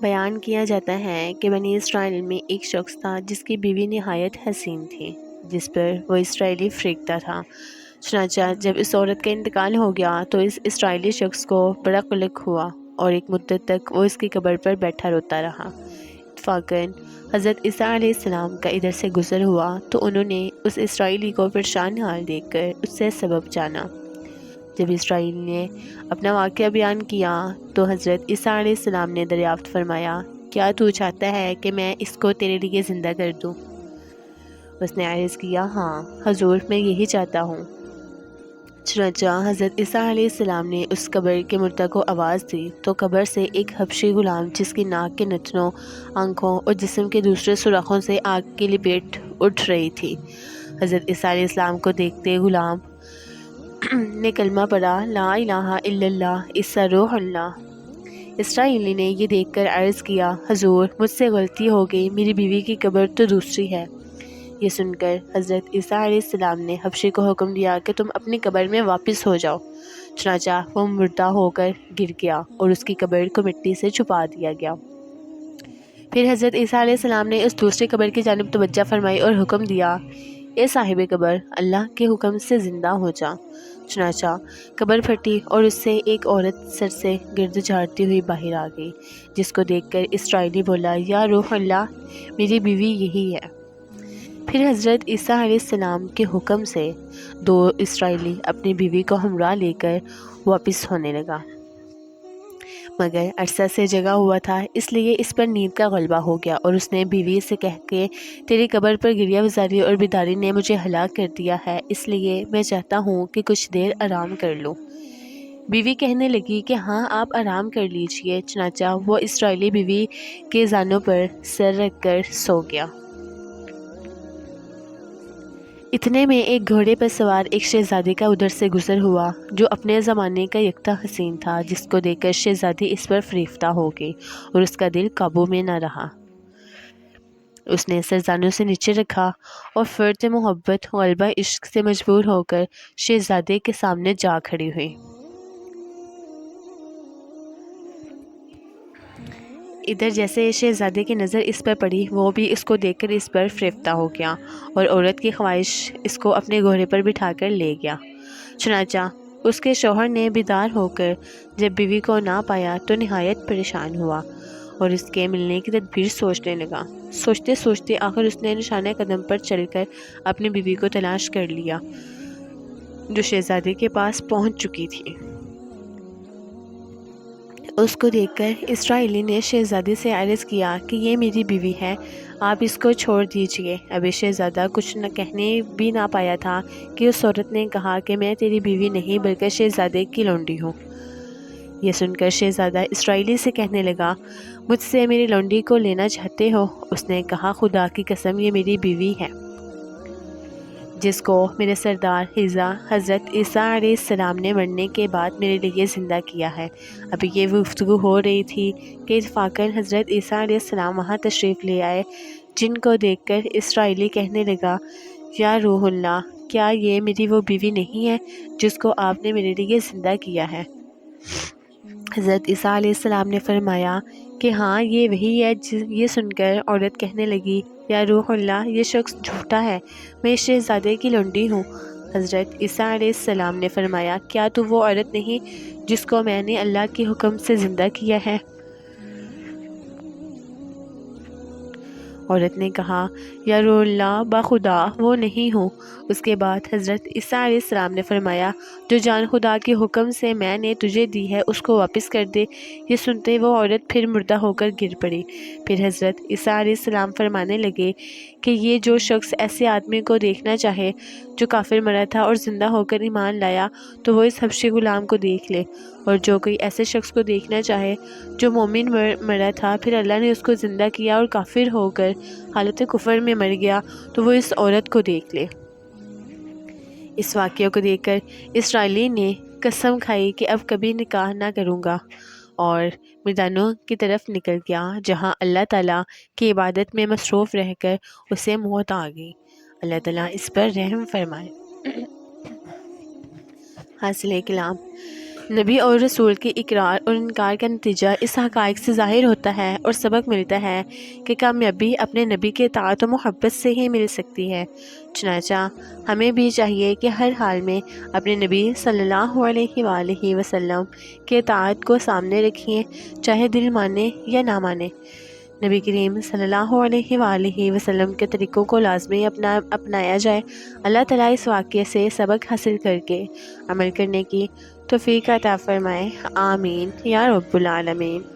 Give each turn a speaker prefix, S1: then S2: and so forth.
S1: بیان کیا جاتا ہے کہ بنی اسرائیل میں ایک شخص تھا جس کی بیوی نہایت حسین تھی، جس پر وہ اسرائیلی پھینکتا تھا۔ چنانچہ جب اس عورت کا انتقال ہو گیا تو اس اسرائیلی شخص کو بڑا قلق ہوا اور ایک مدت تک وہ اس کی قبر پر بیٹھا روتا رہا۔ اتفاقاً حضرت عیسیٰ علیہ السلام کا ادھر سے گزر ہوا تو انہوں نے اس اسرائیلی کو پریشان حال دیکھ کر اس سے سبب جانا۔ جب اسرائیل نے اپنا واقعہ بیان کیا تو حضرت عیسیٰ علیہ السلام نے دریافت فرمایا، کیا تو چاہتا ہے کہ میں اس کو تیرے لیے زندہ کر دوں؟ اس نے عرض کیا، ہاں حضور، میں یہی چاہتا ہوں۔ چنانچہ حضرت عیسیٰ علیہ السلام نے اس قبر کے مردہ کو آواز دی تو قبر سے ایک حبشی غلام جس کی ناک کے نتنوں، آنکھوں اور جسم کے دوسرے سوراخوں سے آگ کی لپیٹ اٹھ رہی تھی۔ حضرت عیسیٰ علیہ السلام کو دیکھتے غلام نے کلمہ پڑھا، لا الہ الا اللہ عیسیٰ روح اللہ۔ اسرائیلی نے یہ دیکھ کر عرض کیا، حضور مجھ سے غلطی ہو گئی، میری بیوی کی قبر تو دوسری ہے۔ یہ سن کر حضرت عیسیٰ علیہ السلام نے حبشی کو حکم دیا کہ تم اپنی قبر میں واپس ہو جاؤ۔ چنانچہ وہ مردہ ہو کر گر گیا اور اس کی قبر کو مٹی سے چھپا دیا گیا۔ پھر حضرت عیسیٰ علیہ السلام نے اس دوسری قبر کی جانب توجہ فرمائی اور حکم دیا، اے صاحب قبر، اللہ کے حکم سے زندہ ہو جا۔ چنانچہ قبر پھٹی اور اس سے ایک عورت سر سے گرد جھاڑتی ہوئی باہر آ گئی، جس کو دیکھ کر اسرائیلی بولا، یا روح اللہ، میری بیوی یہی ہے۔ پھر حضرت عیسیٰ علیہ السلام کے حکم سے دو اسرائیلی اپنی بیوی کو ہمراہ لے کر واپس ہونے لگا، مگر عرصہ سے جگا ہوا تھا، اس لیے اس پر نیند کا غلبہ ہو گیا اور اس نے بیوی سے کہہ کے، تیری قبر پر گریہ وزاری اور بیداری نے مجھے ہلاک کر دیا ہے، اس لیے میں چاہتا ہوں کہ کچھ دیر آرام کر لوں۔ بیوی کہنے لگی کہ ہاں آپ آرام کر لیجئے۔ چنانچہ وہ اسرائیلی بیوی کے زانوں پر سر رکھ کر سو گیا۔ اتنے میں ایک گھوڑے پر سوار ایک شہزادی کا ادھر سے گزر ہوا جو اپنے زمانے کا یکتا حسین تھا، جس کو دیکھ کر شہزادی اس پر فریفتہ ہو گئی اور اس کا دل قابو میں نہ رہا۔ اس نے سر زانوں سے نیچے رکھا اور فرط محبت غلبہ عشق سے مجبور ہو کر شہزادے کے سامنے جا کھڑی ہوئی۔ ادھر جیسے شہزادے کی نظر اس پر پڑی، وہ بھی اس کو دیکھ کر اس پر فریفتہ ہو گیا اور عورت کی خواہش اس کو اپنے گھوڑے پر بٹھا کر لے گیا۔ چنانچہ اس کے شوہر نے بیدار ہو کر جب بیوی کو نہ پایا تو نہایت پریشان ہوا اور اس کے ملنے کی تدبیر سوچنے لگا۔ سوچتے سوچتے آخر اس نے نشانہ قدم پر چل کر اپنی بیوی کو تلاش کر لیا، جو شہزادے کے پاس پہنچ چکی تھی۔ اس کو دیکھ کر اسرائیلی نے شہزادی سے عرض کیا کہ یہ میری بیوی ہے، آپ اس کو چھوڑ دیجئے۔ ابھی شہزادہ کچھ نہ کہنے بھی نہ پایا تھا کہ اس عورت نے کہا کہ میں تیری بیوی نہیں بلکہ شہزادے کی لونڈی ہوں۔ یہ سن کر شہزادہ اسرائیلی سے کہنے لگا، مجھ سے میری لونڈی کو لینا چاہتے ہو؟ اس نے کہا، خدا کی قسم یہ میری بیوی ہے، جس کو میرے سردار حضرت عیسیٰ علیہ السلام نے مرنے کے بعد میرے لیے زندہ کیا ہے۔ ابھی یہ گفتگو ہو رہی تھی کہ اتفاقاً حضرت عیسیٰ علیہ السلام وہاں تشریف لے آئے، جن کو دیکھ کر اسرائیلی کہنے لگا، یا روح اللہ، کیا یہ میری وہ بیوی نہیں ہے جس کو آپ نے میرے لیے زندہ کیا ہے؟ حضرت عیسیٰ علیہ السلام نے فرمایا کہ ہاں یہ وہی ہے۔ یہ سن کر عورت کہنے لگی، یا روح اللہ، یہ شخص جھوٹا ہے، میں اس شہزادے کی لونڈی ہوں۔ حضرت عیسیٰ علیہ السلام نے فرمایا، کیا تو وہ عورت نہیں جس کو میں نے اللہ کے حکم سے زندہ کیا ہے؟ عورت نے کہا، یا روح اللہ، بخدا وہ نہیں ہوں۔ اس کے بعد حضرت عیسیٰ علیہ السلام نے فرمایا، جو جان خدا کے حکم سے میں نے تجھے دی ہے اس کو واپس کر دے۔ یہ سنتے وہ عورت پھر مردہ ہو کر گر پڑی۔ پھر حضرت عیسیٰ علیہ السلام فرمانے لگے کہ یہ جو شخص ایسے آدمی کو دیکھنا چاہے جو کافر مرا تھا اور زندہ ہو کر ایمان لایا تو وہ اس حبشی غلام کو دیکھ لے، اور جو کوئی ایسے شخص کو دیکھنا چاہے جو مومن مرا تھا پھر اللہ نے اس کو زندہ کیا اور کافر ہو کر حالت کفر میں مر گیا تو وہ اس عورت کو دیکھ لے۔ اس واقعے کو دیکھ کر اسرائیلی نے قسم کھائی کہ اب کبھی نکاح نہ کروں گا، اور میدانوں کی طرف نکل گیا جہاں اللہ تعالیٰ کی عبادت میں مصروف رہ کر اسے موت آ گئی۔ اللہ تعالیٰ اس پر رحم فرمائے۔ حاصل کلام، نبی اور رسول کے اقرار اور انکار کا نتیجہ اس حقائق سے ظاہر ہوتا ہے اور سبق ملتا ہے کہ کامیابی اپنے نبی کے اطاعت و محبت سے ہی مل سکتی ہے۔ چنانچہ ہمیں بھی چاہیے کہ ہر حال میں اپنے نبی صلی اللہ علیہ وآلہ وسلم کے اطاعت کو سامنے رکھیں، چاہے دل مانے یا نہ مانے۔ نبی کریم صلی اللہ علیہ وآلہ وسلم کے طریقوں کو لازمی اپنایا جائے۔ اللہ تعالیٰ اس واقعے سے سبق حاصل کر کے عمل کرنے کی توفیق عطا فرمائے۔ آمین یا رب العالمین۔